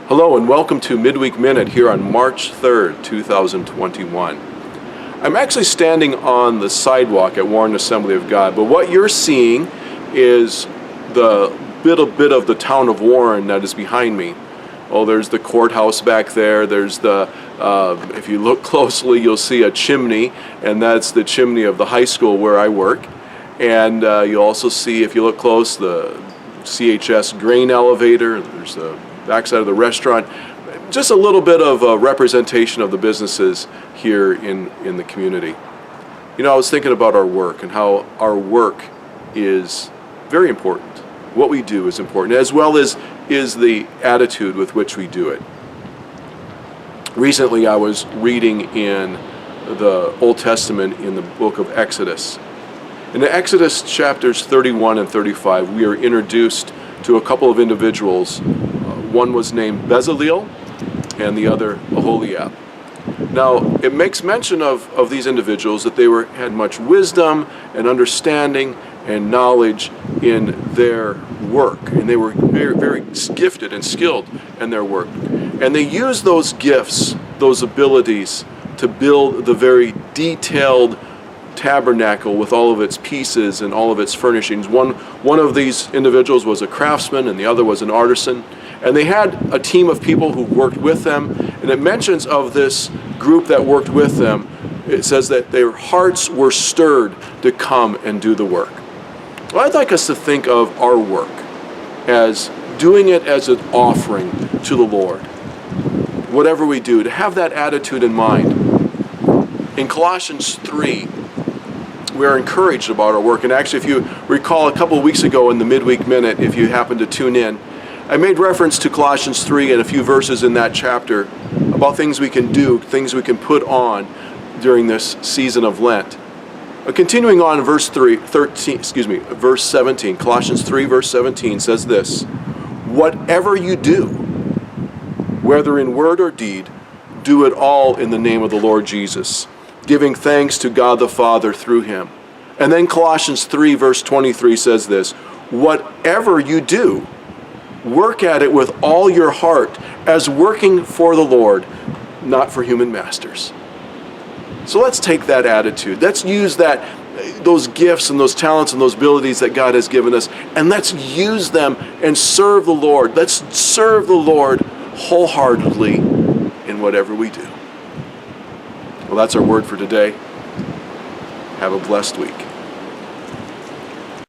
Hello and welcome to Midweek Minute here on March 3rd, 2021. I'm actually standing on the sidewalk at Warren Assembly of God, but what you're seeing is the bit of the town of Warren that is behind me. Oh, there's the courthouse back there. There's the, if you look closely, you'll see a chimney, and that's the chimney of the high school where I work. And you'll also see, if you look close, the CHS grain elevator. There's the backside of the restaurant. Just a little bit of a representation of the businesses here in the community. You know, I was thinking about our work and how our work is very important. What we do is important, as well as is the attitude with which we do it. Recently I was reading in the Old Testament in the book of Exodus. In Exodus chapters 31 and 35, we are introduced to a couple of individuals. One was named Bezaleel and the other Aholiab. Now, it makes mention of these individuals that they had much wisdom and understanding and knowledge in their work, and they were very, very gifted and skilled in their work. And they used those gifts, those abilities, to build the very detailed tabernacle with all of its pieces and all of its furnishings. One of these individuals was a craftsman and the other was an artisan. And they had a team of people who worked with them. And it mentions of this group that worked with them, it says that their hearts were stirred to come and do the work. Well, I'd like us to think of our work as doing it as an offering to the Lord. Whatever we do, to have that attitude in mind. In Colossians 3, we are encouraged about our work. And actually, if you recall a couple of weeks ago in the Midweek Minute, if you happen to tune in, I made reference to Colossians 3 and a few verses in that chapter about things we can do, things we can put on during this season of Lent. Continuing on in verse 17, Colossians 3 verse 17 says this: "Whatever you do, whether in word or deed, do it all in the name of the Lord Jesus, giving thanks to God the Father through him." And then Colossians 3 verse 23 says this: "Whatever you do, work at it with all your heart, as working for the Lord, not for human masters." So let's take that attitude. Let's use those gifts and those talents and those abilities that God has given us, and let's use them and serve the Lord. Let's serve the Lord wholeheartedly in whatever we do. Well, that's our word for today. Have a blessed week.